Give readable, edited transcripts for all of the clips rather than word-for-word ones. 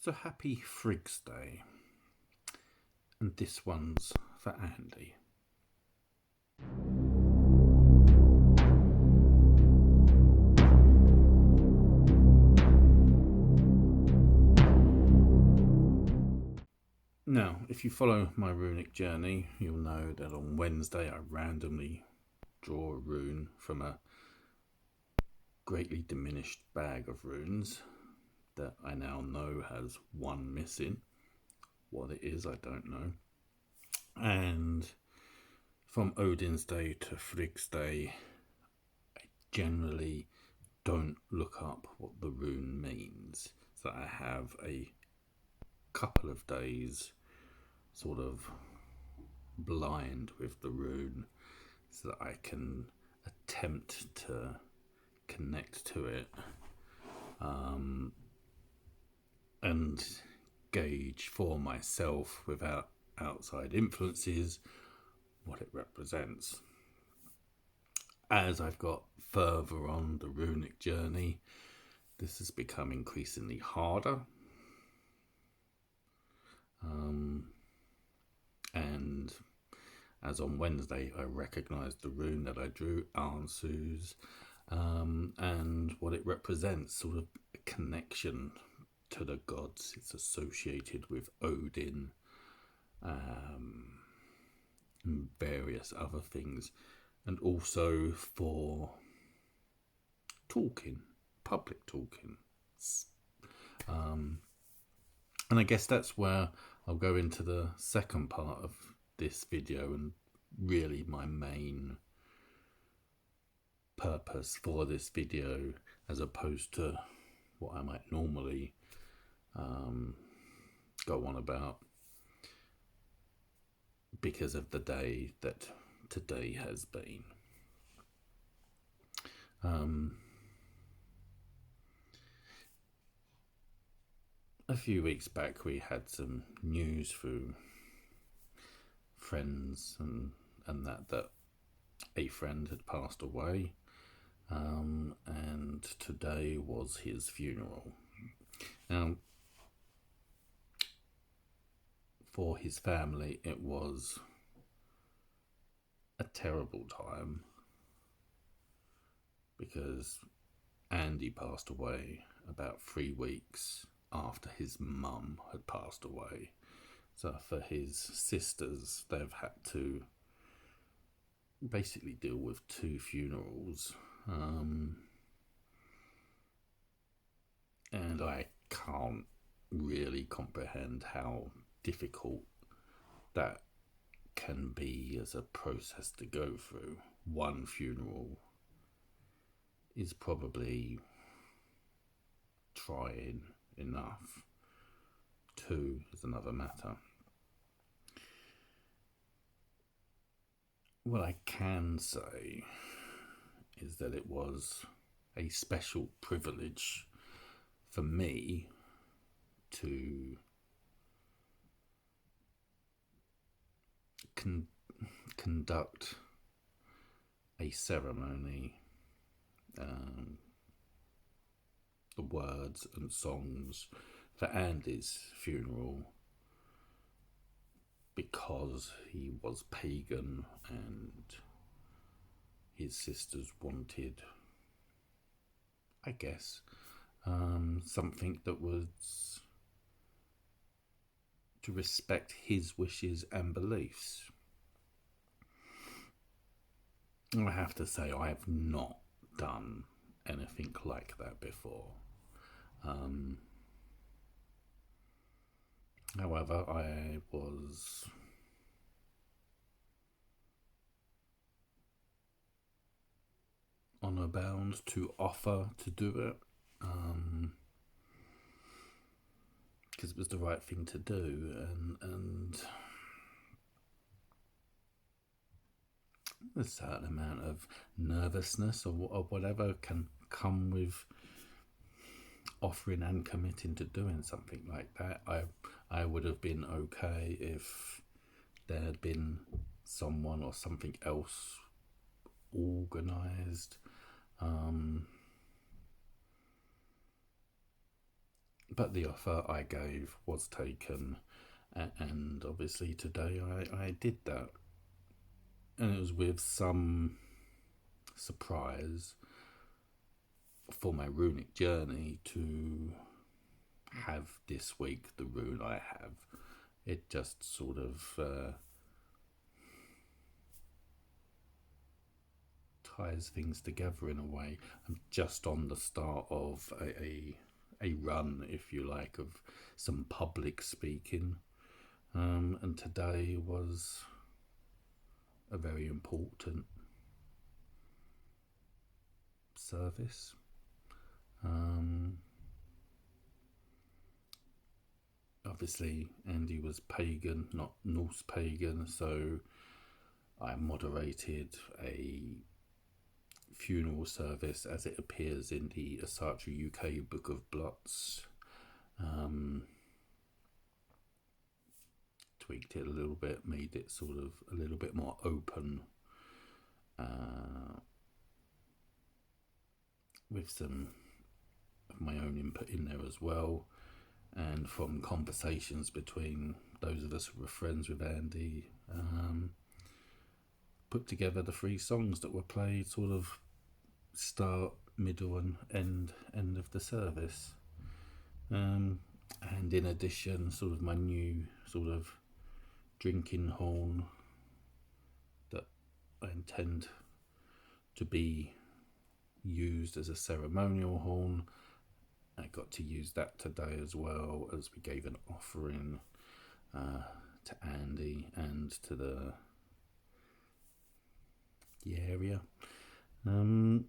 So happy Frigg's Day, and this one's for Andy. Now, if you follow my runic journey, you'll know that on Wednesday I randomly draw a rune from a greatly diminished bag of runes that I now know has one missing. What it is, I don't know. And from Odin's Day to Frigg's Day, I generally don't look up what the rune means. So I have a couple of days sort of blind with the rune so that I can attempt to connect to it and gauge for myself without outside influences what it represents. As I've got further on the runic journey, this has become increasingly harder. And as on Wednesday, I recognised the rune that I drew, Ansuz, and what it represents, sort of a connection to the gods. It's associated with Odin and various other things, and also for talking, public talking. And I guess that's where I'll go into the second part of this video, and really my main purpose for this video, as opposed to what I might normally go on about, because of the day that today has been. A few weeks back we had some news through friends and that a friend had passed away, and today was his funeral. Now, for his family it was a terrible time, because Andy passed away about 3 weeks after his mum had passed away. So for his sisters, they've had to basically deal with 2 funerals. And I can't really comprehend how difficult that can be as a process to go through. 1 funeral is probably trying enough. 2 is another matter. What I can say is that it was a special privilege for me to conduct a ceremony, the words and songs for Andy's funeral, because he was pagan and his sisters wanted, I guess, something that was to respect his wishes and beliefs. I have to say, I have not done anything like that before. However, I was honour bound to offer to do it, because it was the right thing to do, and a certain amount of nervousness or whatever can come with offering and committing to doing something like that. I would have been okay if there had been someone or something else organised, but the offer I gave was taken, and obviously today I did that, and it was with some surprise for my runic journey to have this week the rune I have. It just sort of ties things together in a way. I'm just on the start of a run, if you like, of some public speaking, and today was a very important service. Obviously, Andy was pagan, not Norse pagan, so I moderated a funeral service as it appears in the AsatruUK Book of Blots. Tweaked it a little bit, made it sort of a little bit more open, with some of my own input in there as well, and from conversations between those of us who were friends with Andy, put together the 3 songs that were played sort of start, middle and end of the service. And in addition, sort of my new sort of drinking horn that I intend to be used as a ceremonial horn. I got to use that today as well, as we gave an offering to Andy and to the area, and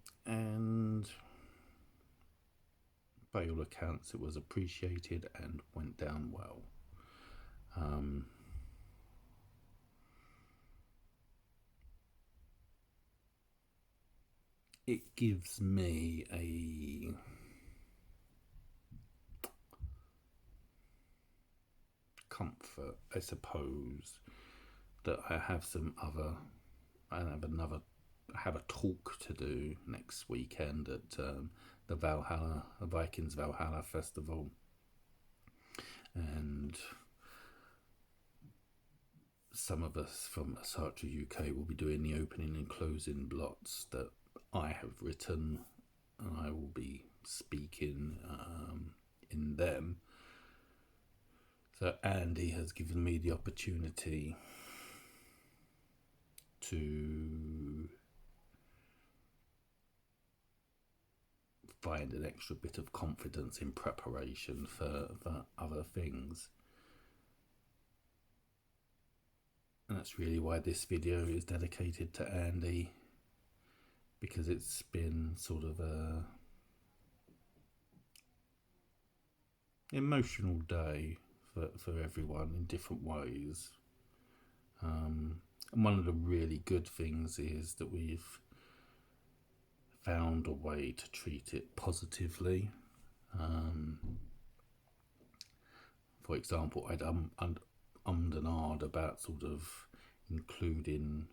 by all accounts it was appreciated and went down well. It gives me a comfort, I suppose, that I have a talk to do next weekend at the Vikings Valhalla Festival, and some of us from AsatruUK will be doing the opening and closing blots that I have written, and I will be speaking in them. So Andy has given me the opportunity to find an extra bit of confidence in preparation for other things. And that's really why this video is dedicated to Andy, because it's been sort of a emotional day for everyone in different ways. And one of the really good things is that we've found a way to treat it positively. For example, I'd ummed and ahed about sort of including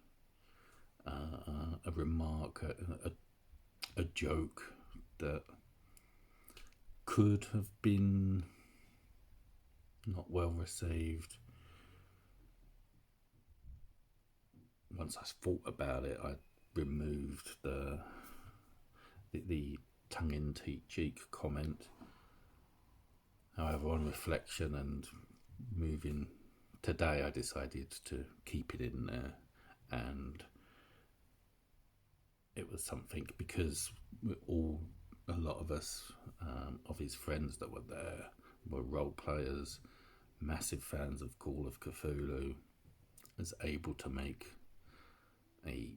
a remark, a joke that could have been not well received. Once I thought about it, I removed the tongue-in-cheek comment. However, on reflection and moving today, I decided to keep it in there, and it was something because a lot of us, of his friends that were there, were role players, massive fans of Call of Cthulhu, was able to make a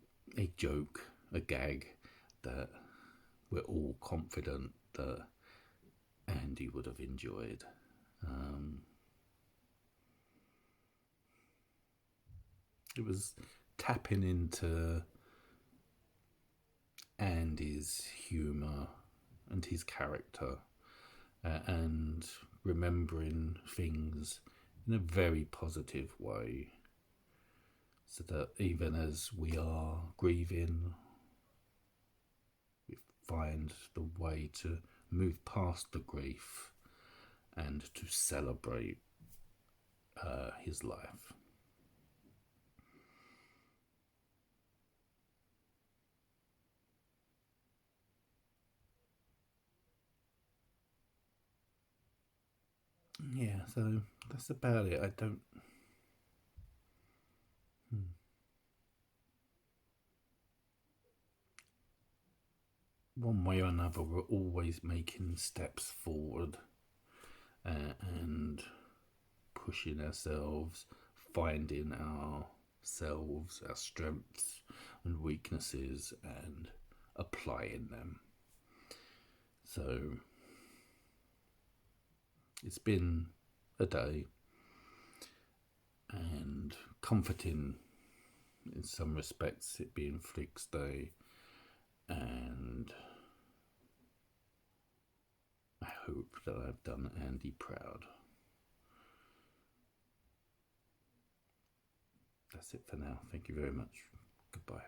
joke, a gag that we're all confident that Andy would have enjoyed. It was tapping into Andy's humour and his character, and remembering things in a very positive way, so that even as we are grieving, we find the way to move past the grief and to celebrate his life. Yeah, so that's about it. I don't. One way or another, we're always making steps forward and pushing ourselves, finding ourselves, our strengths and weaknesses, and applying them. So it's been a day and comforting in some respects, it being Frigg's Day, and I hope that I've done Andy proud. That's it for now. Thank you very much. Goodbye.